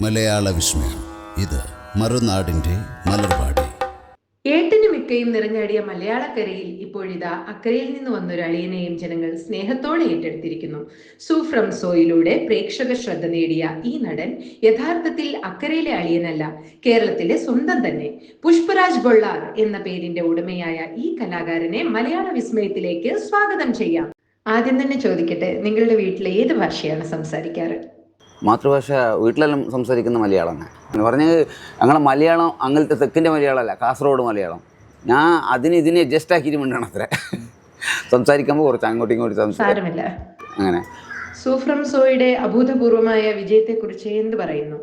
മലയാള വിസ്മയം. ഇത് മറുനാടിൻ്റെ മലർവാടി. ഏട്ടിന് മിക്കയും നിറഞ്ഞാടിയ മലയാളക്കരയിൽ ഇപ്പോഴിതാ അക്കരയിൽ നിന്ന് വന്നൊരു അളിയനെയും ജനങ്ങൾ സ്നേഹത്തോടെ ഏറ്റെടുത്തിരിക്കുന്നു. സൂഫ്രം സോയിലൂടെ പ്രേക്ഷക ശ്രദ്ധ നേടിയ ഈ നടൻ യഥാർത്ഥത്തിൽ അക്കരയിലെ അളിയനല്ല, കേരളത്തിലെ സ്വന്തം തന്നെ. പുഷ്പരാജ് ബൊള്ളാർ എന്ന പേരിന്റെ ഉടമയായ ഈ കലാകാരനെ മലയാള വിസ്മയത്തിലേക്ക് സ്വാഗതം ചെയ്യാം. ആദ്യം തന്നെ ചോദിക്കട്ടെ, നിങ്ങളുടെ വീട്ടിൽ ഏത് ഭാഷയാണ് സംസാരിക്കാറ്? മാതൃഭാഷ വീട്ടിലെല്ലാം സംസാരിക്കുന്ന മലയാളമാണ്. എന്ന് പറഞ്ഞാൽ ഞങ്ങളെ മലയാളം അങ്ങനത്തെ തെക്കിൻ്റെ മലയാളമല്ല, കാസർഗോഡ് മലയാളം. ഞാൻ ഇതിനെ അഡ്ജസ്റ്റ് ആക്കിയിട്ട് വേണ്ടാണ് അത്ര സംസാരിക്കുമ്പോൾ കുറച്ച് അങ്ങോട്ടും ഇങ്ങോട്ടും സംസാരമില്ല. അങ്ങനെ സൂഫ്രം സോയുടെ അഭൂതപൂർവമായ വിജയത്തെക്കുറിച്ച് എന്ത് പറയുന്നു?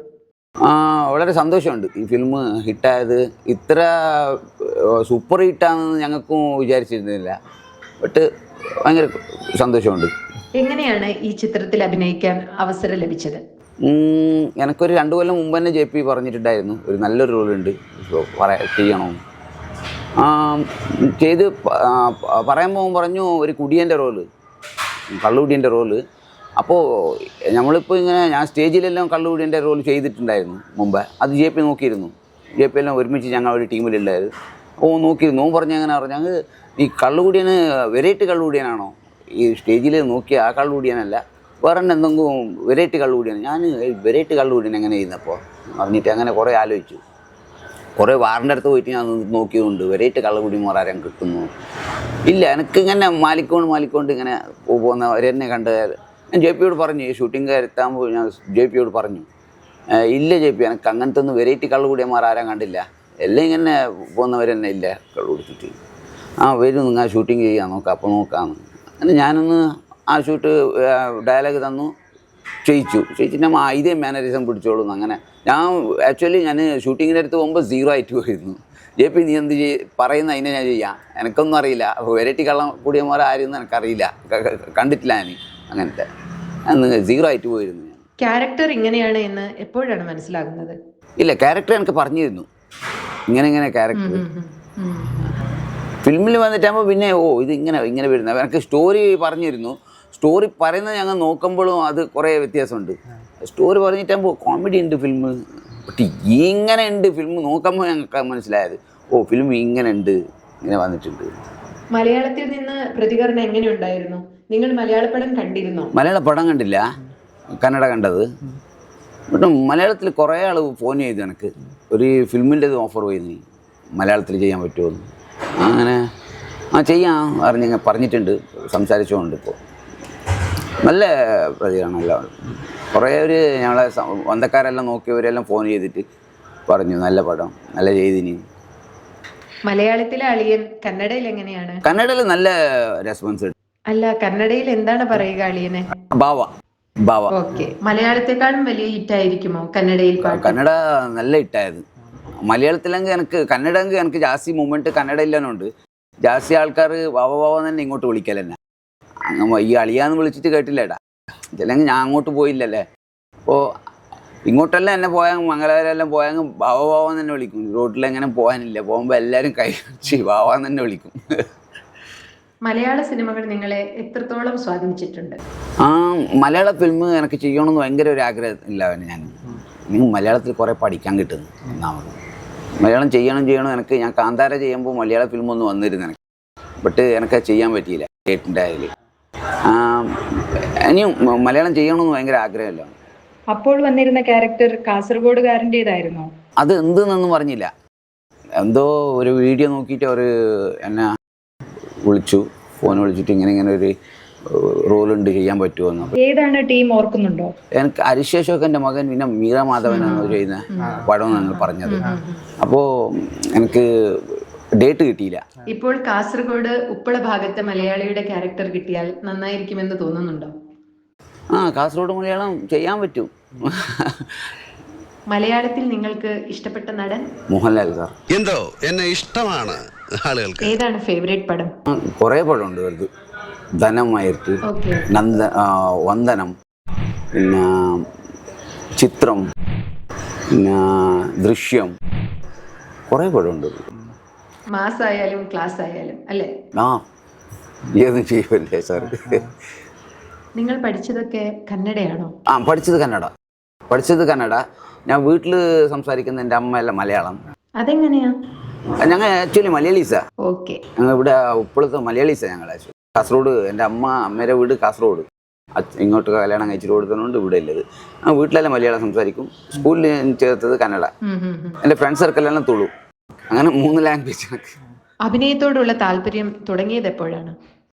വളരെ സന്തോഷമുണ്ട്. ഈ ഫിലിം ഹിറ്റായത് ഇത്ര സൂപ്പർ ഹിറ്റാണെന്ന് ഞങ്ങൾക്കും വിചാരിച്ചിരുന്നില്ല. ബട്ട് ഭയങ്കര സന്തോഷമുണ്ട്. എങ്ങനെയാണ് ഈ ചിത്രത്തിൽ അഭിനയിക്കാൻ അവസരം ലഭിച്ചത്? എനിക്കൊരു 2 കൊല്ലം മുമ്പ് തന്നെ JP പറഞ്ഞിട്ടുണ്ടായിരുന്നു ഒരു നല്ലൊരു റോളുണ്ട് ചെയ്യണമെന്ന്. ചെയ്ത് പറയുമ്പോൾ പറഞ്ഞു ഒരു കുടിയൻ്റെ റോള്, കള്ളുകുടിയൻ്റെ റോള്. അപ്പോൾ നമ്മളിപ്പോൾ ഇങ്ങനെ ഞാൻ സ്റ്റേജിലെല്ലാം കള്ളുകുടിയൻ്റെ റോൾ ചെയ്തിട്ടുണ്ടായിരുന്നു മുമ്പ്. അത് JP നോക്കിയിരുന്നു. JP എല്ലാം ഒരുമിച്ച് ഞങ്ങൾ ഒരു ടീമിലുണ്ടായിരുന്നു. അപ്പോൾ നോക്കിയിരുന്നു. പറഞ്ഞു അങ്ങനെ പറഞ്ഞു, ഞങ്ങൾ ഈ കള്ളുകുടിയന് വെറൈറ്റി കള്ളുകുടിയനാണോ, ഈ സ്റ്റേജിൽ നോക്കിയ ആ കള്ളുകുടിയനല്ല, വേറെ എന്തെങ്കിലും വെറൈറ്റി കള്ളുകുടിയാണ്. ഞാൻ വെറൈറ്റി കള്ളുകുടിയൻ എങ്ങനെ ചെയ്യുന്നപ്പോൾ പറഞ്ഞിട്ട് അങ്ങനെ കുറേ ആലോചിച്ചു. കുറേ വാറിൻ്റെ അടുത്ത് പോയിട്ട് ഞാൻ നോക്കിയതുകൊണ്ട് വെറൈറ്റി കള്ളുകുടിയന്മാർ ആരും കിട്ടുന്നു ഇല്ല. എനിക്കിങ്ങനെ മാലിക്കൊണ്ട് ഇങ്ങനെ പോകുന്നവരെന്നെ കണ്ട് ഞാൻ JPയോട് പറഞ്ഞു. ഈ ഷൂട്ടിംഗ് എത്താകുമ്പോൾ ഞാൻ JPയോട് പറഞ്ഞു, ഇല്ല JP, എനിക്ക് അങ്ങനത്തെ ഒന്നും വെറൈറ്റി കള്ളുകുടിയന്മാർ ആരും കണ്ടില്ല, എല്ലാം ഇങ്ങനെ പോകുന്നവരെന്നെ ഇല്ല കള്ളു കുടിച്ചിട്ട്. വരും, നിങ്ങൾ ഷൂട്ടിങ് ചെയ്യാൻ നോക്കാം, അപ്പോൾ നോക്കാമെന്ന്. അങ്ങനെ ഞാനൊന്ന് ആ ഷൂട്ട് ഡയലോഗ് തന്നു, ചെയ്യിച്ചിട്ട് നമ്മൾ ഇതേ മാനറിസം പിടിച്ചോളൂന്ന്. അങ്ങനെ ഞാൻ ആക്ച്വലി ഷൂട്ടിങ്ങിൻ്റെ അടുത്ത് പോകുമ്പോൾ 0 ആയിട്ട് പോയിരുന്നു. JP നീ എന്ത് പറയുന്ന അതിനെ ഞാൻ ചെയ്യാം, എനിക്കൊന്നും അറിയില്ല, വെറൈറ്റി കള്ളം കൂടിയന്മാർ ആരും എനിക്കറിയില്ല, കണ്ടിട്ടില്ല ഞാൻ. അങ്ങനത്തെ അന്ന് 0 ആയിട്ട് പോയിരുന്നു. ഞാൻ ക്യാരക്ടർ ഇങ്ങനെയാണ് എന്ന് എപ്പോഴാണ് മനസ്സിലാകുന്നത്? ഇല്ല, ക്യാരക്ടർ എനിക്ക് പറഞ്ഞിരുന്നു, ഇങ്ങനെ ക്യാരക്ടർ. ഫിലിമിൽ വന്നിട്ടാകുമ്പോൾ പിന്നെ ഇത് ഇങ്ങനെ വരുന്നത് എനിക്ക് സ്റ്റോറി പറഞ്ഞിരുന്നു. സ്റ്റോറി പറയുന്നത് ഞങ്ങൾ നോക്കുമ്പോഴും അത് കുറേ വ്യത്യാസമുണ്ട്. സ്റ്റോറി പറഞ്ഞിട്ടാകുമ്പോൾ കോമഡി ഉണ്ട് ഫിലിം, ബട്ട് ഇങ്ങനെ ഉണ്ട് ഫിലിം നോക്കുമ്പോൾ ഞങ്ങൾക്ക് മനസ്സിലായത് ഫിലിം ഇങ്ങനെ ഉണ്ട്, ഇങ്ങനെ വന്നിട്ടുണ്ട്. മലയാളത്തിൽ നിന്ന് പ്രതികരണം എങ്ങനെയുണ്ടായിരുന്നു? നിങ്ങൾ മലയാള പടം കണ്ടിരുന്നോ? മലയാള പടം കണ്ടില്ല, കന്നഡ കണ്ടത്. ബട്ട് മലയാളത്തിൽ കുറേ ആൾ ഫോൺ ചെയ്തു എനിക്ക്, ഒരു ഫിലിമിൻ്റെ ഓഫർ പോയി മലയാളത്തിൽ ചെയ്യാൻ പറ്റുമോ. അങ്ങനെ ചെയ്യാം പറഞ്ഞിട്ടുണ്ട്, സംസാരിച്ചുകൊണ്ട്. ഇപ്പോൾ നല്ല പ്രതികരണമല്ല. കുറേ ഞങ്ങളെ ബന്ധക്കാരെല്ലാം നോക്കിയവരെല്ലാം ഫോൺ ചെയ്തിട്ട് പറഞ്ഞു നല്ല പടം, നല്ല ചെയ്തിനി. മലയാളത്തിലെ അളിയൻ കന്നഡയിൽ എങ്ങനെയാണ്? കന്നഡയിൽ നല്ല റെസ്പോൺസ്. അല്ല, കന്നഡയിൽ എന്താണ് പറയുക അളിയനെ? ബാവ. ഓക്കെ. മലയാളത്തെക്കാളും വലിയ ഹിറ്റ് ആയിരിക്കുമോ കന്നഡയിൽ? കന്നഡ നല്ല ഹിറ്റായത്. മലയാളത്തിലെങ്കിൽ എനിക്ക് ജാസ്തി മൂവ്മെൻറ്റ് കന്നഡയില്ലുണ്ട്. ജാസ്തി ആൾക്കാർ വാവ തന്നെ ഇങ്ങോട്ട് വിളിക്കലെന്നെ. അങ്ങ് ഈ അളിയാന്ന് വിളിച്ചിട്ട് കേട്ടില്ലേടാ, ചിലെങ്കിൽ ഞാൻ അങ്ങോട്ട് പോയില്ലല്ലേ. അപ്പോൾ ഇങ്ങോട്ടെല്ലാം എന്നെ പോയാൽ മംഗലാപുരമെല്ലാം പോയാൽ വാവ തന്നെ വിളിക്കും. റോഡിലെങ്ങനെ പോകാനില്ല, പോകുമ്പോൾ എല്ലാവരും കൈ വെച്ച് വാവാന്ന് തന്നെ വിളിക്കും. മലയാള സിനിമകൾ നിങ്ങളെ എത്രത്തോളം സ്വാധീനിച്ചിട്ടുണ്ട്? മലയാള ഫിലിം എനിക്ക് ചെയ്യണമെന്ന് ഭയങ്കര ഒരു ആഗ്രഹം ഇല്ല. ഞാൻ മലയാളത്തിൽ കുറേ പഠിക്കാൻ കിട്ടുന്നു. ഒന്നാമത് മലയാളം ചെയ്യണം എനിക്ക്. ഞാൻ കാന്താര ചെയ്യുമ്പോൾ മലയാള ഫിലിമൊന്നും വന്നിരുന്നു എനിക്ക്, ബട്ട് എനിക്ക് ചെയ്യാൻ പറ്റിയില്ല ഡേറ്റിൻ്റെ അതിൽ. ഇനിയും മലയാളം ചെയ്യണമെന്ന് ഭയങ്കര ആഗ്രഹമല്ല. അപ്പോൾ വന്നിരുന്ന ക്യാരക്ടർ കാസർഗോഡുകാരൻ്റെതായിരുന്നോ? അത് എന്തെന്നൊന്നും പറഞ്ഞില്ല. എന്തോ ഒരു വീഡിയോ നോക്കിയിട്ട് അവർ എന്നെ ഫോൺ വിളിച്ചിട്ട് ഇങ്ങനെ ഒരു റോളുണ്ട്, ചെയ്യാൻ പറ്റുമോ. ഏതാണ് ടീം ഓർക്കുന്നുണ്ടോ? എനിക്ക് അരിശേഷൊക്കെ മകൻ, പിന്നെ മീര മാധവൻ ചെയ്യുന്ന പടം ഞങ്ങൾ പറഞ്ഞത്. അപ്പോൾ എനിക്ക് ഡേറ്റ് കിട്ടിയില്ല. ഇപ്പോൾ കാസർഗോഡ് ഉപ്പള ഭാഗത്തെ മലയാളിയുടെ ക്യാരക്ടർ കിട്ടിയാൽ നന്നായിരിക്കുമെന്ന് തോന്നുന്നുണ്ടോ? കാസർഗോഡ് മലയാളം ചെയ്യാൻ പറ്റും. മലയാളത്തിൽ നിങ്ങൾക്ക് ഇഷ്ടപ്പെട്ട നടൻ? മോഹൻലാൽ സാർ. എന്തോ എന്നെ ഇഷ്ടമാണ് ആളുകൾക്ക്. ഏതാണ് ഫേവറേറ്റ് പടം? കുറേ പടമുണ്ട്. വെറുതെ ധനമായിട്ട്, വന്ദനം, പിന്നെ ചിത്രം, പിന്നെ ദൃശ്യം, കുറേ പടമുണ്ട്. മാസായാലും ക്ലാസ് ആയാലും അല്ലേ? ഏതും ചെയ്യുമല്ലേ സാർ. നിങ്ങൾ പഠിച്ചതൊക്കെ കന്നഡയാണോ? പഠിച്ചത് കന്നഡ. പഠിച്ചത് കന്നഡ. ഞാൻ വീട്ടിൽ സംസാരിക്കുന്ന എൻ്റെ അമ്മയെല്ലാം മലയാളം. അതെങ്ങനെയാ? ഞങ്ങൾ ആക്ച്വലി മലയാളീസാണ്. ഓക്കെ. ഞങ്ങൾ ഇവിടെ ഇപ്പോഴത്തെ മലയാളീസാണ് ഞങ്ങൾ. ആക്ച്വലി കാസർഗോഡ്, എൻ്റെ അമ്മയുടെ വീട് കാസർഗോഡ്. ഇങ്ങോട്ട് കല്യാണം കഴിച്ചിട്ട് കൊടുത്തതുകൊണ്ട് ഇവിടെ ഉള്ളത്. ആ വീട്ടിലെല്ലാം മലയാളം സംസാരിക്കും. സ്കൂളിൽ ഞാൻ ചേർത്തത് കന്നഡ. എൻ്റെ ഫ്രണ്ട് സർക്കിളെല്ലാം തുളു. അങ്ങനെ 3 ലാംഗ്വേജ്. അഭിനയത്തോടുള്ള താല്പര്യം തുടങ്ങിയത് എപ്പോഴാണ്?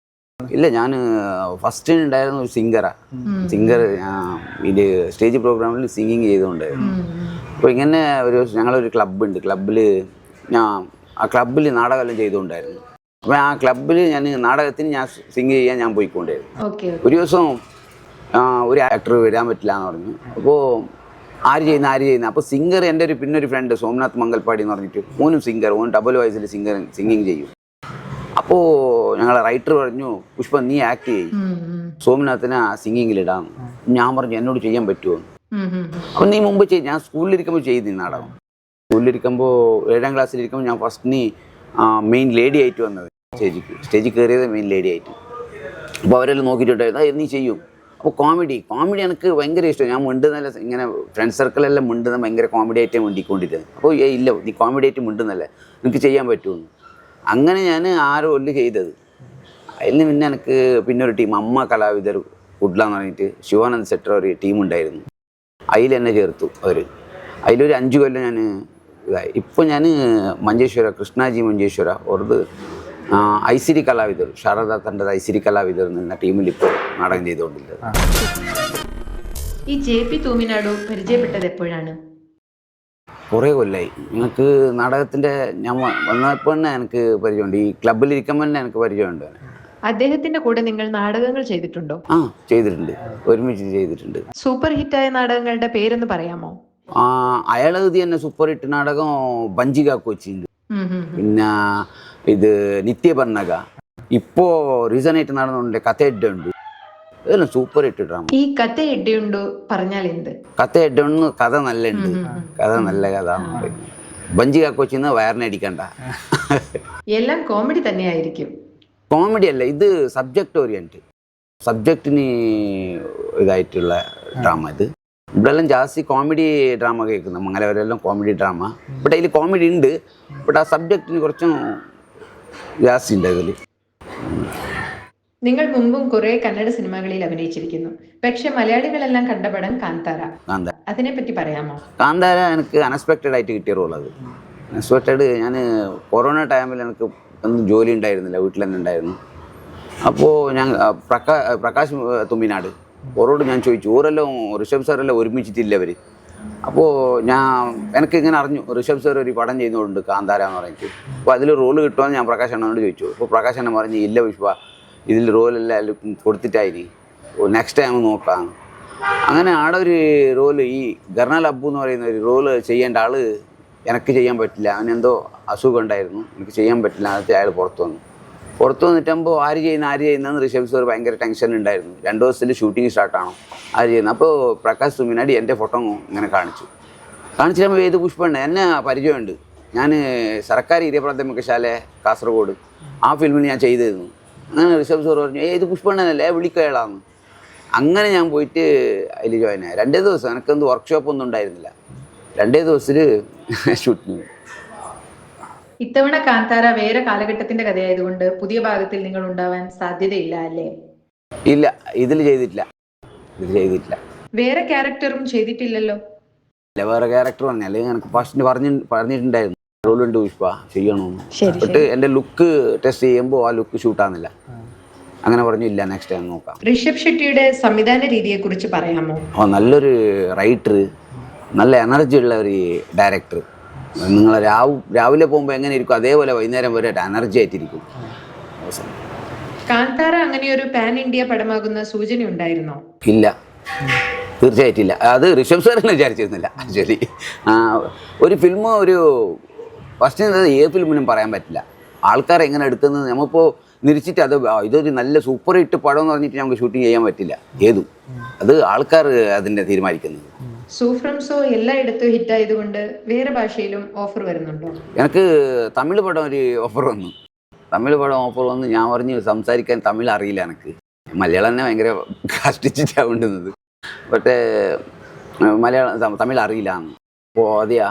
ഇല്ല, ഞാൻ ഫസ്റ്റ് ഉണ്ടായിരുന്ന ഒരു സിംഗർ. ഇത് സ്റ്റേജ് പ്രോഗ്രാമിൽ സിംഗിങ് ചെയ്തുകൊണ്ടായിരുന്നു. അപ്പോൾ ഇങ്ങനെ ഞങ്ങളൊരു ക്ലബ്ബുണ്ട്. ആ ക്ലബ്ബിൽ നാടകമെല്ലാം ചെയ്തുകൊണ്ടായിരുന്നു. അപ്പോൾ ആ ക്ലബ്ബിൽ നാടകത്തിന് ഞാൻ സിംഗ് ചെയ്യാൻ ഞാൻ പോയിക്കൊണ്ടായിരുന്നു. ഒരു ദിവസം ഒരു ആക്ടർ വരാൻ പറ്റില്ല എന്ന് പറഞ്ഞു. അപ്പോൾ ആര് ചെയ്യുന്ന അപ്പോൾ സിംഗർ എൻ്റെ പിന്നൊരു ഫ്രണ്ട് സോമനാഥ് മംഗൽപാടി എന്ന് പറഞ്ഞിട്ട്, ഓനും സിംഗർ, ഓൻ ഡബിൾ വോയിസിൽ സിംഗിങ് ചെയ്യും. അപ്പോൾ ഞങ്ങളെ റൈറ്റർ പറഞ്ഞു, പുഷ്പ നീ ആക്ട് ചെയ്യും, സോമനാഥിനെ സിംഗിങ്ങിലിടാം. ഞാൻ പറഞ്ഞു എന്നോട് ചെയ്യാൻ പറ്റുമോ? അപ്പം നീ മുമ്പ് ഞാൻ സ്കൂളിലിരിക്കുമ്പോൾ ചെയ്തു നാടകം. സ്കൂളിലിരിക്കുമ്പോൾ 7ാം ക്ലാസ്സിലിരിക്കുമ്പോൾ ഞാൻ ഫസ്റ്റ് മെയിൻ ലേഡി ആയിട്ട് വന്നത്. സ്റ്റേജിൽ കയറിയത് മെയിൻ ലേഡി ആയിട്ട്. അപ്പോൾ അവരെല്ലാം നോക്കിയിട്ടുണ്ടായിരുന്നു നീ ചെയ്യും. അപ്പോൾ കോമഡി എനിക്ക് ഭയങ്കര ഇഷ്ടം. ഞാൻ മിണ്ടുന്നല്ല, ഇങ്ങനെ ഫ്രണ്ട് സർക്കിളെല്ലാം മിണ്ടുന്ന ഭയങ്കര കോമഡി ആയിട്ട് മിണ്ടിക്കൊണ്ടിരുന്നത്. അപ്പോൾ ഇല്ല, നീ കോമഡി ആയിട്ട് മിണ്ടുന്നല്ലേ, നിനക്ക് ചെയ്യാൻ പറ്റുമെന്ന്. അങ്ങനെ ഞാൻ 6 കൊല്ലം ചെയ്തത്. അതിൽ പിന്നെ എനിക്ക് ഒരു ടീം അമ്മ കലാവിദർ കുഡ്ല എന്ന് പറഞ്ഞിട്ട് ശിവാനന്ദ് സെറ്റർ ഒരു ടീമുണ്ടായിരുന്നു. അതിൽ എന്നെ ചേർത്തു അവർ. അതിലൊരു 5 കൊല്ലം ഞാൻ ഇതായി. ഇപ്പോൾ ഞാൻ മഞ്ചേശ്വര കൃഷ്ണാജി മഞ്ചേശ്വര ഓർത് ഐസിരി കലാവിദർ, ശാരദ തൻ്റെ ഐസിരി കലാവിദർ എന്ന ടീമിൽ ഇപ്പോൾ നാടകം ചെയ്തുകൊണ്ടിരുന്നത്. ഈ JP തൂമിനാടു പരിചയപ്പെട്ടത് എപ്പോഴാണ്? കുറേ കൊല്ലമായി. ഞങ്ങൾക്ക് നാടകത്തിൻ്റെ ഞാൻ വന്നപ്പോൾ തന്നെ എനിക്ക് പരിചയമുണ്ട്. ഈ ക്ലബ്ബിലിരിക്കുമ്പോൾ തന്നെ എനിക്ക് പരിചയമുണ്ട്. അദ്ദേഹത്തിന്റെ കൂടെ നിങ്ങൾ നാടകങ്ങൾ ചെയ്തിട്ടുണ്ടോ? ചെയ്തിട്ടുണ്ട്, ഒരുമിച്ച് ചെയ്തിട്ടുണ്ട്. സൂപ്പർ ഹിറ്റായ നാടകങ്ങളുടെ പേരൊന്ന് പറയാമോ? അയാൾ എഴുതി തന്നെ സൂപ്പർ ഹിറ്റ് നാടകം ബഞ്ചിക കൊച്ചിയുണ്ട്, പിന്നെ ഇത് നിത്യപർണക, ഇപ്പോ റീസണായിട്ട് നടന്നുകൊണ്ട് കഥ എഡ്ഡുണ്ട്. ഇതെല്ലാം സൂപ്പർ ഹിറ്റ് ഡ്രാമ. ഈ കഥ എഡ്ഡുണ്ട് പറഞ്ഞാൽ എന്ത്? കഥ എഡ്ഡുണ്ട്, കഥ നല്ല ഉണ്ട്, കഥ നല്ല കഥ. ബഞ്ചിക കൊച്ചിന്ന് വയറിനടിക്കണ്ട. എല്ലാം കോമഡി തന്നെയായിരിക്കും. കോമഡി അല്ല, ഇത് സബ്ജക്റ്റിന് ഇതായിട്ടുള്ള ഡ്രാമ. ഇത് ഇവിടെല്ലാം ജാസ്തി കോമഡി ഡ്രാമ കേൾക്കുന്നത്, മംഗലവരെല്ലാം കോമഡി ഡ്രാമ. ബട്ട് അതിൽ കോമഡി ഉണ്ട്, ബട്ട് ആ സബ്ജക്റ്റിന് കുറച്ചും ജാസ്തി ഉണ്ട് അതിൽ. നിങ്ങൾ മുമ്പും കുറെ കന്നഡ സിനിമകളിൽ അഭിനയിച്ചിരിക്കുന്നു. പക്ഷെ മലയാളികളെല്ലാം കണ്ട പടം കാന്താര. അതിനെപ്പറ്റി പറയാമോ? കാന്താര എനിക്ക് അൺഎക്സ്പെക്റ്റഡ് ആയിട്ട് കിട്ടിയ റോൾ. അത് അൺഎക്സ്പെക്റ്റഡ്. ഞാൻ കൊറോണ ടൈമിൽ എനിക്ക് ഒന്നും ജോലി ഉണ്ടായിരുന്നില്ല, വീട്ടിൽ തന്നെ ഉണ്ടായിരുന്നു. അപ്പോൾ ഞാൻ പ്രകാശ് തുമ്പിനാട് ഓരോട് ഞാൻ ചോദിച്ചു, ഓരെല്ലാം ഋഷഭ് സാറെല്ലാം ഒരുമിച്ചിട്ടില്ല അവർ. അപ്പോൾ എനിക്കിങ്ങനെ അറിഞ്ഞു ഋഷഭ് സാർ ഒരു പടം ചെയ്യുന്നുണ്ട് കാന്താര എന്ന് പറഞ്ഞിട്ട്. അപ്പോൾ അതിൽ റോള് കിട്ടുമെന്ന് ഞാൻ പ്രകാശ് അണ്ണനോട് ചോദിച്ചു. അപ്പോൾ പ്രകാശ് അണ്ണൻ പറഞ്ഞു, ഇല്ല പുഷ്പ, ഇതിൽ റോലെല്ലാം കൊടുത്തിട്ടായി, നെക്സ്റ്റ് ടൈം നോക്കാം. അങ്ങനെ ആടെ ഒരു റോള്, ഈ ഗർണൽ അബ്ബു എന്ന് പറയുന്ന ഒരു റോള് ചെയ്യേണ്ട ആള് എനിക്ക് ചെയ്യാൻ പറ്റില്ല. അവനെന്തോ അസുഖം ഉണ്ടായിരുന്നു, എനിക്ക് ചെയ്യാൻ പറ്റില്ല. അതിനകത്ത് അയാൾ പുറത്തു വന്നിട്ടാകുമ്പോൾ ആര് ചെയ്യുന്നതെന്ന് ഋഷഭ് സാർ ഭയങ്കര ടെൻഷൻ ഉണ്ടായിരുന്നു. 2 ദിവസത്തിൽ ഷൂട്ടിങ് സ്റ്റാർട്ടാണോ, ആര് ചെയ്യുന്നത്. അപ്പോൾ പ്രകാശ് തുമ്മിനാടി എൻ്റെ ഫോട്ടോ ഇങ്ങനെ കാണിച്ചിട്ടാകുമ്പോൾ ഏത് പുഷ്പമുണ്ട്, എന്നെ പരിചയമുണ്ട്. ഞാൻ സർക്കാർ ഹിരിയ പ്രാഥമിക ശാല കാസർഗോഡ്, ആ ഫിലിമിൽ ഞാൻ ചെയ്തിരുന്നു. അങ്ങനെ ഋഷഭ് സാർ പറഞ്ഞു, ഏത് പുഷ്പണ്ണനല്ലേ, വിളിക്കയാളാന്ന്. അങ്ങനെ ഞാൻ പോയിട്ട് അതിൽ ജോയിൻ ആയി. 2 ദിവസം എനിക്കെന്ത് വർക്ക്ഷോപ്പൊന്നും ഉണ്ടായിരുന്നില്ല. 2 ദിവസത്തിൽ ഷൂട്ടിങ്. ഇത്തവണ കാന്താര വേറെ കാലഘട്ടത്തിന്റെ കഥയായതുകൊണ്ട് പുതിയ ഭാഗത്തിൽ നിങ്ങൾ ഉണ്ടാവാൻ സാധ്യതയില്ല അല്ലേ? ഇല്ല, ഇതിൽ ചെയ്തിട്ടില്ല. വേറെ ക്യാരക്ടറും ചെയ്തിട്ടില്ലല്ലോ? ഇല്ല, വേറെ ക്യാരക്ടർ പറഞ്ഞാൽ എനിക്ക് ഫസ്റ്റ് പറഞ്ഞിട്ടുണ്ടായിരുന്നു റോളുണ്ട് പുഷ്പ ചെയ്യണമെന്ന്. ബട്ട് എൻ്റെ ലുക്ക് ടെസ്റ്റ് ചെയ്യുമ്പോൾ ആ ലുക്ക് ഷൂട്ടാകുന്നില്ല. അങ്ങനെ പറഞ്ഞു, ഇല്ല നെക്സ്റ്റ് ടൈം നോക്കാം. ഋഷഭ് ഷെട്ടിയുടെ സംവിധാന രീതിയെ കുറിച്ച് പറയാമോ? നല്ലൊരു റൈറ്റർ, നല്ല എനർജി ഉള്ള ഒരു ഡയറക്ടർ. നിങ്ങൾ രാവിലെ പോകുമ്പോൾ എങ്ങനെ ഇരിക്കും അതേപോലെ വൈകുന്നേരം വരെ എനർജി ആയിട്ടിരിക്കും. കാന്താര അങ്ങനെ ഒരു പാൻ ഇന്ത്യ പടമാകുന്ന സൂചന ഉണ്ടായിരുന്നോ? ഇല്ല, തീർച്ചയായിട്ടില്ല. അത് ഋഷഭ് സാറിനെ വിചാരിച്ചിരുന്നില്ല. ആക്ച്വലി ഒരു ഫിലിം ഫസ്റ്റ് ഏത് ഫിലിമിനും പറയാൻ പറ്റില്ല. ആൾക്കാർ എങ്ങനെ എടുക്കുന്നത് നമ്മളിപ്പോൾ നിരിച്ചിട്ട് ഇതൊരു നല്ല സൂപ്പർ ഹിറ്റ് പടം എന്ന് പറഞ്ഞിട്ട് നമുക്ക് ഷൂട്ടിങ് ചെയ്യാൻ പറ്റില്ല ഏതും. അത് ആൾക്കാർ അതിൻ്റെ തീരുമാനിക്കുന്നത്. സൂഫ്രം സോ എല്ലായിടത്തും ഹിറ്റ് ആയതുകൊണ്ട് വേറെ ഭാഷയിലും ഓഫർ വരുന്നുണ്ടോ? എനിക്ക് തമിഴ് പടം ഒരു ഓഫർ വന്നു. ഞാൻ പറഞ്ഞു സംസാരിക്കാൻ തമിഴ് അറിയില്ല, എനിക്ക് മലയാളം തന്നെ ഭയങ്കര കഷ്ടിച്ചിട്ടാണ് കൊണ്ടുവന്നത്. പക്ഷേ തമിഴ് അറിയില്ലാന്ന്. അപ്പോൾ അതെയാ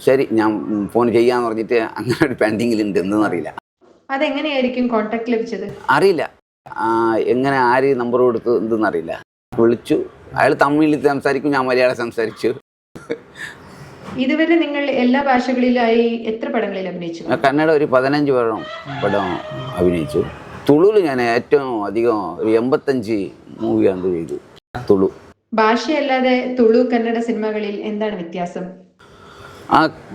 ശരി ഞാൻ ഫോൺ ചെയ്യാന്ന് പറഞ്ഞിട്ട് അങ്ങനെ ഒരു പെൻഡിങ്ങിലുണ്ട്, എന്തെന്ന് അറിയില്ല. അതെങ്ങനെയായിരിക്കും കോൺടാക്ട് ലഭിച്ചത്? അറിയില്ല എങ്ങനെ ആര് നമ്പർ കൊടുത്തു എന്തെന്ന് അറിയില്ല. വിളിച്ചു, അയാൾ തമിഴിൽ സംസാരിക്കും, ഞാൻ മലയാളം സംസാരിച്ചു. ഇതുവരെ നിങ്ങൾ എല്ലാ ഭാഷകളിലായി എത്ര പടങ്ങളിൽ അഭിനയിച്ചു? കന്നഡ ഒരു 15 പടം അഭിനയിച്ചു. തുളുവിൽ ഞാൻ ഏറ്റവും അധികം ഒരു 85 മൂവിയാണ് ചെയ്തു. തുളു ഭാഷയല്ലാതെ തുളു കന്നഡ സിനിമകളിൽ എന്താണ് വ്യത്യാസം?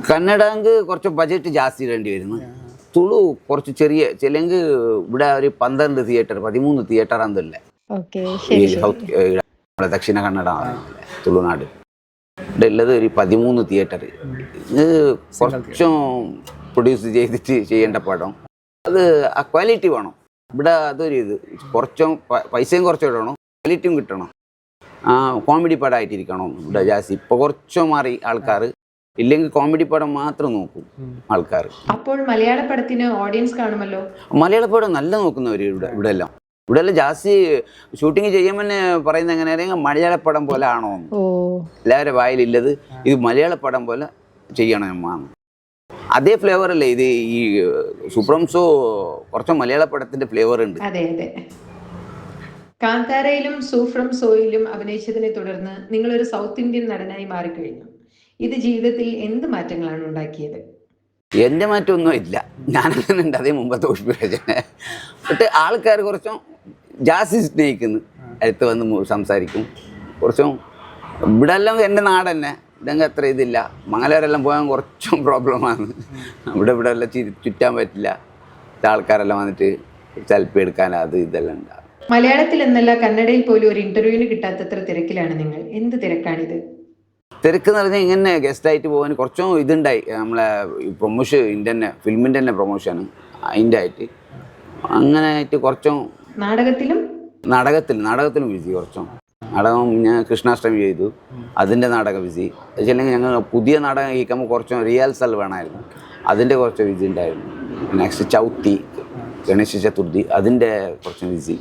കന്നഡക്ക് കുറച്ച് ബജറ്റ് ജാസ്തി ഇടേണ്ടി വരുന്നു. തുളു കുറച്ച് ചെറിയ ചിലെങ്കിൽ ഇവിടെ ഒരു 12 തിയേറ്റർ 13 തിയേറ്റർ ആണെന്നില്ല നമ്മുടെ ദക്ഷിണ കന്നഡ തുളുനാട്. ഇവിടെ ഉള്ളത് ഒരു 13 തിയേറ്റർ. ഇത് കുറച്ചും പ്രൊഡ്യൂസ് ചെയ്തിട്ട് ചെയ്യേണ്ട പടം, അത് ആ ക്വാളിറ്റി വേണം. ഇവിടെ അതൊരു ഇത് കുറച്ചും പൈസയും കുറച്ച് ഇടണം, ക്വാളിറ്റിയും കിട്ടണം. കോമഡി പടമായിട്ടിരിക്കണം ഇവിടെ ജാസ്തി. ഇപ്പോൾ കുറച്ചും മാറി ആൾക്കാർ, ഇല്ലെങ്കിൽ കോമഡി പടം മാത്രം നോക്കും ആൾക്കാർ. അപ്പോൾ മലയാള പടത്തിന് ഓഡിയൻസ് കാണുമല്ലോ? മലയാള പടം നല്ല നോക്കുന്നവർ ഇവിടെ എല്ലാം ജാസ്തി ഷൂട്ടിങ് ചെയ്യുമ്പോൾ പറയുന്നത് എങ്ങനെയാണെങ്കിൽ മലയാള പടം പോലെ ആണോ, എല്ലാവരുടെ വായിലില്ലത് ഇത് മലയാള പടം പോലെ ചെയ്യണം എന്നാണ്. അതേ ഫ്ലേവർ അല്ലേ ഇത്. ഈ സൂപ്രംസോ കുറച്ച് മലയാള പടത്തിന്റെ ഫ്ലേവർ ഉണ്ട്. അതെ അതെ. കാന്താരയിലും സൂഫ്രം സോയിലും അഭിനയിച്ചതിനെ തുടർന്ന് നിങ്ങളൊരു സൗത്ത് ഇന്ത്യൻ നടനായി മാറിക്കഴിഞ്ഞു. ഇത് ജീവിതത്തിൽ എന്ത് മാറ്റങ്ങളാണ് ഉണ്ടാക്കിയത്? എൻ്റെ മാറ്റമൊന്നും ഇല്ല, ഞാനങ്ങനെ ഉണ്ട് അതേ മുമ്പത്തെ പുഷ്പരാജനെ. പക്ഷേ ആൾക്കാർ കുറച്ചും ജാസ്തി സ്നേഹിക്കുന്നു, അടുത്ത് വന്ന് സംസാരിക്കും. കുറച്ചും ഇവിടെ എല്ലാം എൻ്റെ നാട് തന്നെ, ഇതെങ്കിൽ അത്ര ഇതില്ല. മംഗലാരെല്ലാം പോകാൻ കുറച്ചും പ്രോബ്ലമാണ്. ഇവിടെ എല്ലാം ചുറ്റാൻ പറ്റില്ല. ആൾക്കാരെല്ലാം വന്നിട്ട് സെൽഫി എടുക്കാൻ അത് ഇതെല്ലാം ഉണ്ടാകും. മലയാളത്തിൽ എന്നല്ല കന്നഡയിൽ പോലും ഒരു ഇന്റർവ്യൂവിന് കിട്ടാത്തത്ര തിരക്കിലാണ് നിങ്ങൾ. എന്ത് തിരക്കാണിത്? തിരക്കെന്ന് പറഞ്ഞാൽ ഇങ്ങനെ ഗസ്റ്റായിട്ട് പോകാൻ കുറച്ചും ഇതുണ്ടായി. നമ്മളെ പ്രൊമോഷൻ ഇന്ത്യൻ ഫിലിമിൻ്റെ തന്നെ പ്രൊമോഷന് അതിൻ്റെ ആയിട്ട് അങ്ങനെ ആയിട്ട് കുറച്ചും നാടകത്തിലും ബിസി. കുറച്ചും നാടകം ഞാൻ കൃഷ്ണാഷ്ടമി ചെയ്തു, അതിൻ്റെ നാടകം ബിസി. അല്ലെങ്കിൽ ഞങ്ങൾ പുതിയ നാടകം കേൾക്കുമ്പോൾ കുറച്ചും റിയാൽസൽ വേണമായിരുന്നു, അതിൻ്റെ കുറച്ച് ബിസി ഉണ്ടായിരുന്നു. നെക്സ്റ്റ് ചൗത്തി ഗണേശ ചതുർത്ഥി അതിൻ്റെ കുറച്ച് ബിസി.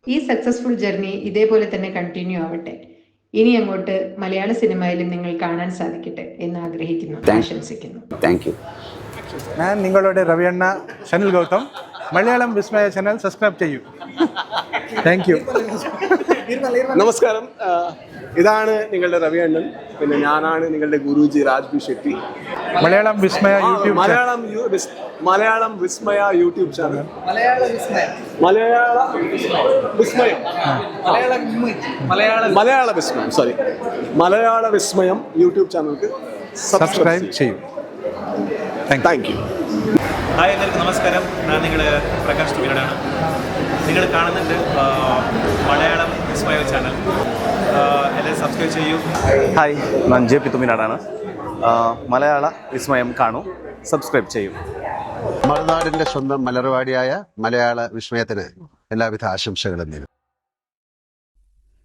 ഈ സക്സസ്ഫുൾ ജേർണി ഇതേപോലെ തന്നെ കണ്ടിന്യൂ ആവട്ടെ. ഇനി അങ്ങോട്ട് മലയാള സിനിമയിലും നിങ്ങൾ കാണാൻ സാധിക്കട്ടെ എന്ന് ആഗ്രഹിക്കുന്നു, ആശംസിക്കുന്നു. Thank you. ഞാൻ നിങ്ങളുടെ രവിയണ്ണ ചാനൽ ഗൗതം. മലയാളം വിസ്മയ ചാനൽ സബ്സ്ക്രൈബ് ചെയ്യൂ. Thank you. നമസ്കാരം, ഇതാണ് നിങ്ങളുടെ രവിയണ്ണൻ. പിന്നെ ഞാനാണ് നിങ്ങളുടെ ഗുരുജി രാജ്ബി ഷെട്ടി. മലയാളം വിസ്മയ യൂട്യൂബ് മലയാളം വിസ്മയ യൂട്യൂബ് ചാനൽ. മലയാള വിസ്മയം യൂട്യൂബ് ചാനലിക്ക് സബ്സ്ക്രൈബ് ചെയ്യൂ. Thank you. ഹായ്, എല്ലാവർക്കും നമസ്കാരം. ഞാൻ നിങ്ങളുടെ പ്രകാശ് തുമിനാടാണ്. നിങ്ങൾ കാണുന്നുണ്ട് മലയാളം വിസ്മയ ചാനൽ. എല്ലാവരും സബ്സ്ക്രൈബ് ചെയ്യൂ. ഹായ്, ഞാൻ JP തുമിനാടാണ്. മലയാള വിസ്മയം കാണൂ, സബ്സ്ക്രൈബ് ചെയ്യൂ. മറുനാടിന്റെ സ്വന്തം മലർവാടിയായ മലയാള വിസ്മയത്തിന് എല്ലാവിധ ആശംസകളും നേരും.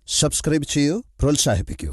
സബ്സ്ക്രൈബ് ചെയ്യൂ, പ്രോത്സാഹിപ്പിക്കൂ.